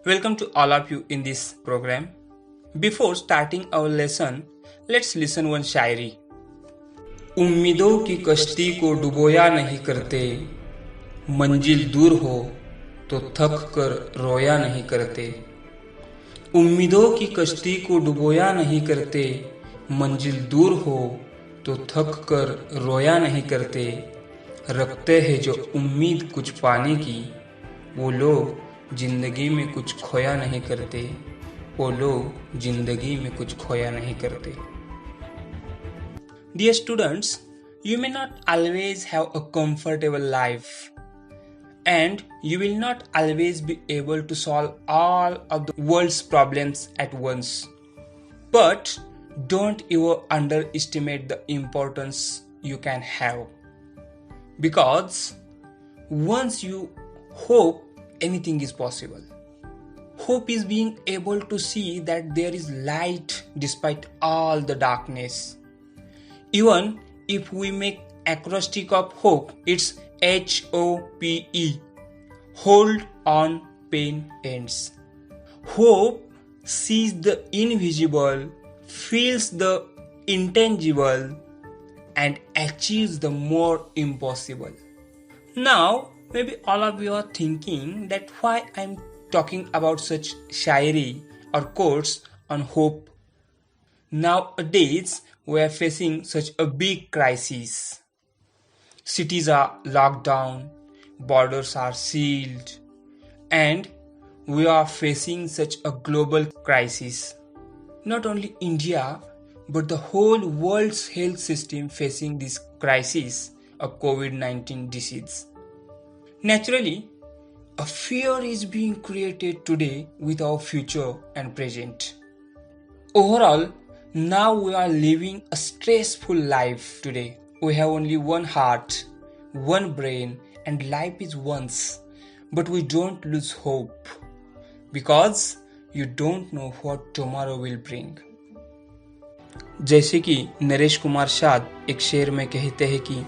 Welcome to all of you in this program. Before starting our lesson, let's listen one शायरी। उम्मीदों की कश्ती को डुबोया नहीं करते, मंजिल दूर हो तो थक कर रोया नहीं करते। उम्मीदों की कश्ती को डुबोया नहीं करते, मंजिल दूर हो तो थक कर रोया नहीं करते। रखते हैं जो उम्मीद कुछ पाने की, वो लोग जिंदगी में कुछ खोया नहीं करते। वो लोग जिंदगी में कुछ खोया नहीं करते। Dear students, you may not always have a comfortable life, and you will not always be able to solve all of the world's problems at once. But don't ever underestimate the importance you can have. Because once you hope, anything is possible. Hope is being able to see that there is light despite all the darkness. Even if we make acrostic of hope, it's HOPE. Hold on, pain ends. Hope sees the invisible, feels the intangible, and achieves the more impossible. Now, maybe all of you are thinking that why I'm talking about such shairi or quotes on hope. Nowadays, we are facing such a big crisis. Cities are locked down, borders are sealed, and we are facing such a global crisis. Not only India, but the whole world's health system facing this crisis of COVID-19 disease. Naturally, a fear is being created today with our future and present. Overall, now we are living a stressful life today. We have only one heart, one brain, and life is once. But we don't lose hope because you don't know what tomorrow will bring. जैसे कि नरेश कुमार शाद एक शेर में कहते हैं कि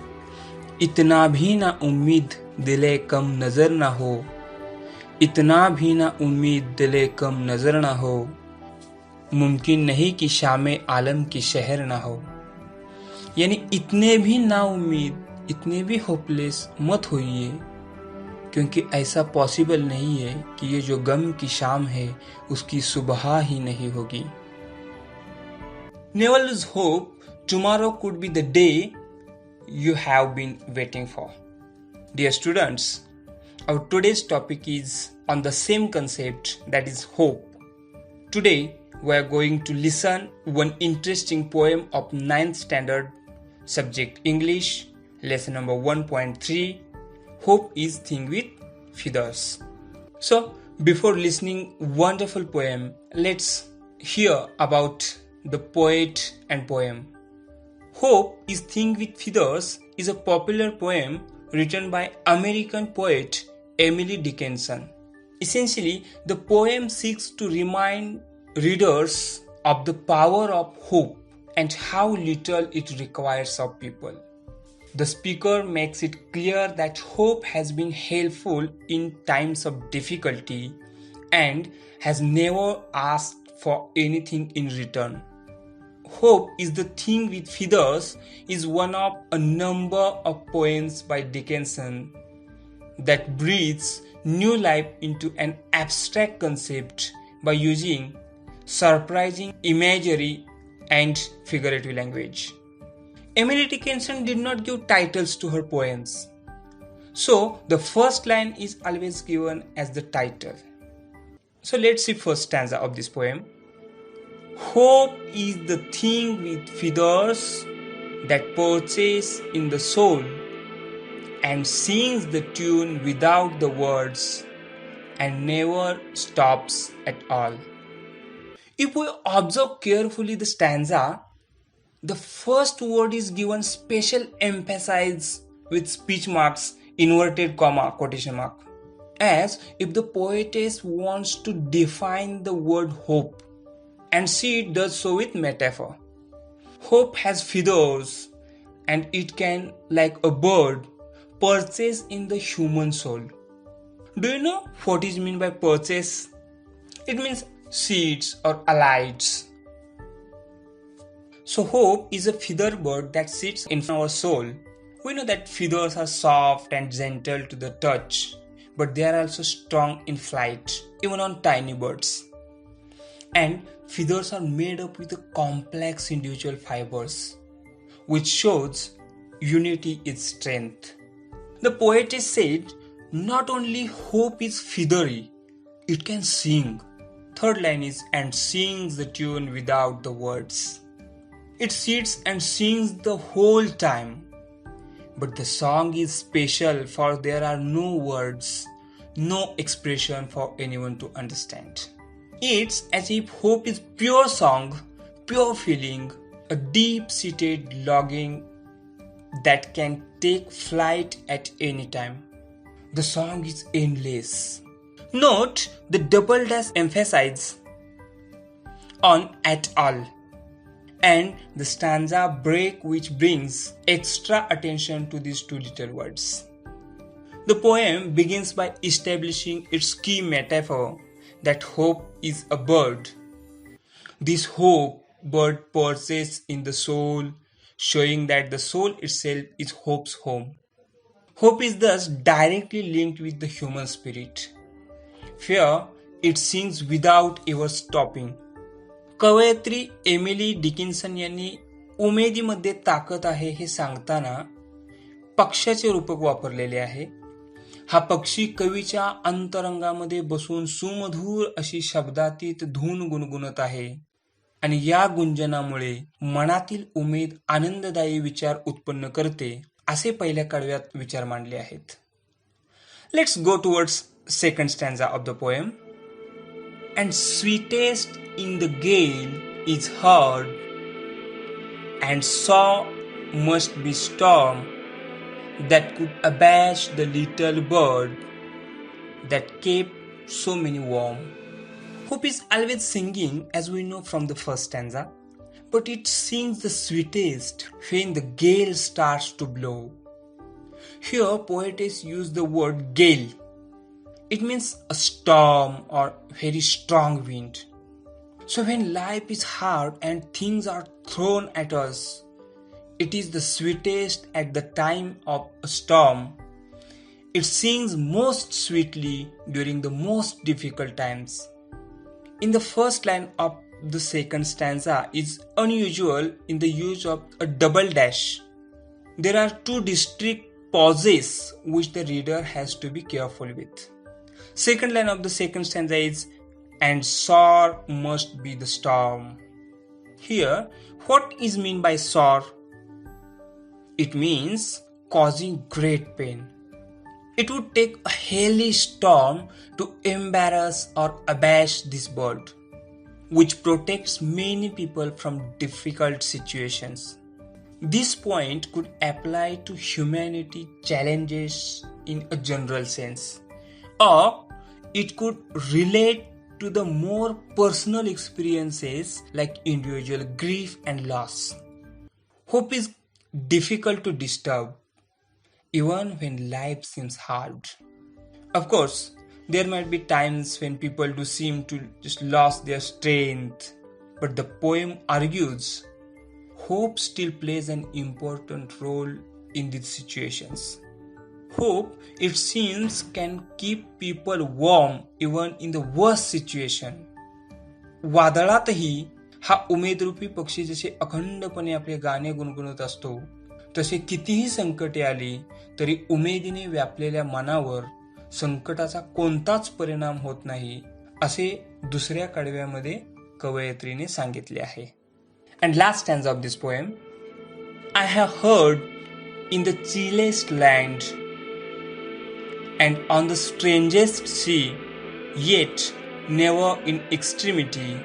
इतना भी ना उम्मीद दिले कम नजर ना हो, इतना भी ना उम्मीद दिले कम नजर ना हो, मुमकिन नहीं कि शामे आलम की शहर ना हो। यानी इतने भी ना उम्मीद, इतने भी होपलेस मत होइए, क्योंकि ऐसा पॉसिबल नहीं है कि ये जो गम की शाम है उसकी सुबह ही नहीं होगी। Never lose hope. Tomorrow could be the day you have been waiting for. Dear students, our today's topic is on the same concept, that is hope. Today we are going to listen one interesting poem of 9th standard subject English, lesson number 1.3. Hope is thing with feathers. So before listening wonderful poem, let's hear about the poet and poem. Hope is Thing with Feathers is a popular poem written by American poet Emily Dickinson. Essentially, the poem seeks to remind readers of the power of hope and how little it requires of people. The speaker makes it clear that hope has been helpful in times of difficulty and has never asked for anything in return. Hope is the Thing with Feathers is one of a number of poems by Dickinson that breathes new life into an abstract concept by using surprising imagery and figurative language. Emily Dickinson did not give titles to her poems, so the first line is always given as the title. So let's see first stanza of this poem. Hope is the thing with feathers that perches in the soul and sings the tune without the words and never stops at all. If we observe carefully the stanza, the first word is given special emphasis with speech marks, inverted comma, quotation mark, as if the poetess wants to define the word hope, and she does so with metaphor. Hope has feathers and it can, like a bird, perches in the human soul. Do you know what is meant by perches? It means seeds or alights. So hope is a feather bird that sits in our soul. We know that feathers are soft and gentle to the touch, but they are also strong in flight, even on tiny birds. And feathers are made up with a complex individual fibers, which shows unity is strength. The poetess said, not only hope is feathery, it can sing. Third line is, and sings the tune without the words. It sits and sings the whole time. But the song is special for there are no words, no expression for anyone to understand. It's as if hope is pure song, pure feeling, a deep-seated longing that can take flight at any time. The song is endless. Note the double dash emphasize on at all and the stanza break which brings extra attention to these two little words. The poem begins by establishing its key metaphor that hope is a bird. This hope bird persists in the soul, showing that the soul itself is hope's home. Hope is thus directly linked with the human spirit. Fear, it sings without ever stopping. कवयित्री Emily Dickinson यांनी उमेदीमध्ये ताकद आहे हे सांगताना पक्षाचे रूपक वापरलेले आहे. हा पक्षी कवीच्या अंतरंगामध्ये बसून सुमधुर अशी शब्दातीत धून गुणगुणत आहे आणि या गुंजनामुळे मनातील उमेद आनंददायी विचार उत्पन्न करते असे पहिल्या कडव्यात विचार मांडले आहेत. Let's go towards second stanza of the poem. And sweetest in the gale is heard, and sore must be storm that could abash the little bird that kept so many warm. Hope is always singing, as we know from the first stanza, but it sings the sweetest when the gale starts to blow. Here, poetess used the word gale. It means a storm or very strong wind. So when life is hard and things are thrown at us, it is the sweetest at the time of a storm. It sings most sweetly during the most difficult times. In the first line of the second stanza is unusual in the use of a double dash. There are two distinct pauses which the reader has to be careful with. Second line of the second stanza is, and sore must be the storm. Here, what is meant by sore? It means causing great pain. It would take a hellish storm to embarrass or abash this bird, which protects many people from difficult situations. This point could apply to humanity challenges in a general sense, or it could relate to the more personal experiences like individual grief and loss. Hope is difficult to disturb, even when life seems hard. Of course, there might be times when people do seem to just lose their strength, but the poem argues hope still plays an important role in these situations. Hope, it seems, can keep people warm even in the worst situation. वादळातही हा उमेदरूपी पक्षी जसे अखंडपणे आपले गाणे गुणगुणत असतो, तसे कितीही संकटे आली तरी उमेदीने व्यापलेल्या मनावर संकटाचा कोणताच परिणाम होत नाही, असे दुसऱ्या कडव्यामध्ये कवयित्रीने सांगितले आहे. And last stanza of this poem. I have heard in the chillest land and on the strangest sea, yet never in extremity,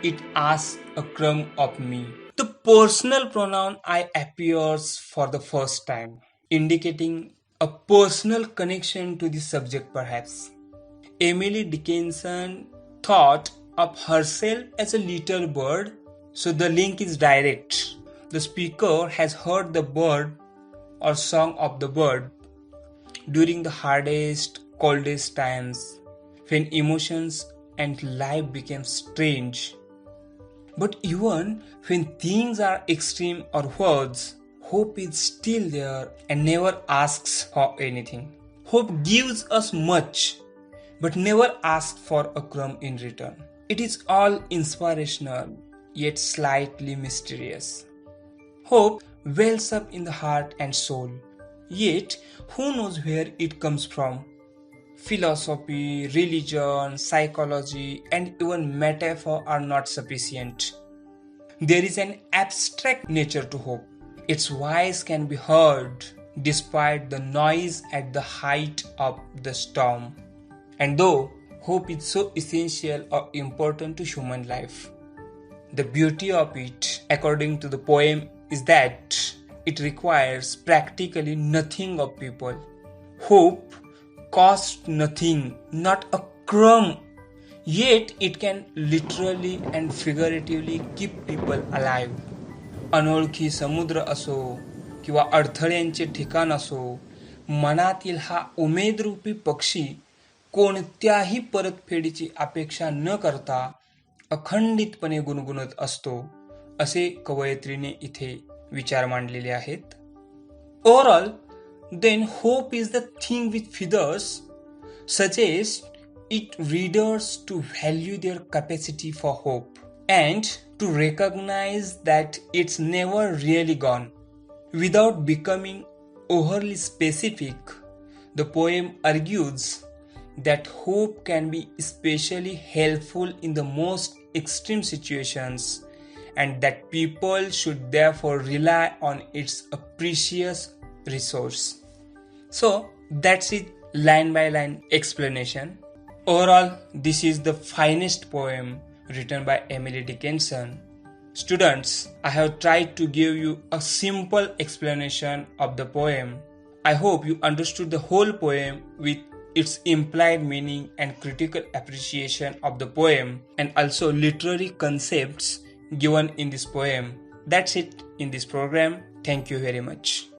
it asks a crumb of me. The personal pronoun I appears for the first time, indicating a personal connection to the subject perhaps. Emily Dickinson thought of herself as a little bird, so the link is direct. The speaker has heard the bird or song of the bird during the hardest, coldest times when emotions and life became strange. But even when things are extreme or worse, hope is still there and never asks for anything. Hope gives us much, but never asks for a crumb in return. It is all inspirational, yet slightly mysterious. Hope wells up in the heart and soul, yet who knows where it comes from? Philosophy, religion, psychology, and even metaphor are not sufficient. There is an abstract nature to hope. Its voice can be heard despite the noise at the height of the storm. And though hope is so essential or important to human life, the beauty of it, according to the poem, is that it requires practically nothing of people. Hope costs nothing, not a crumb, yet it can literally and figuratively keep people alive. अनोळखी समुद्र असो किंवा अडथळ्यांचे ठिकाण असो, मनातील हा उमेदरूपी पक्षी कोणत्याही परतफेडीची अपेक्षा न करता अखंडितपणे गुणगुणत असतो, असे कवयित्रीने इथे विचार मांडलेले आहेत. Overall, then hope is the thing with feathers suggests it readers to value their capacity for hope and to recognize that it's never really gone. Without becoming overly specific, the poem argues that hope can be especially helpful in the most extreme situations and that people should therefore rely on its a precious resource. So that's it, line by line explanation. Overall, this is the finest poem written by Emily Dickinson. Students, I have tried to give you a simple explanation of the poem. I hope you understood the whole poem with its implied meaning and critical appreciation of the poem and also literary concepts given in this poem. That's it in this program. Thank you very much.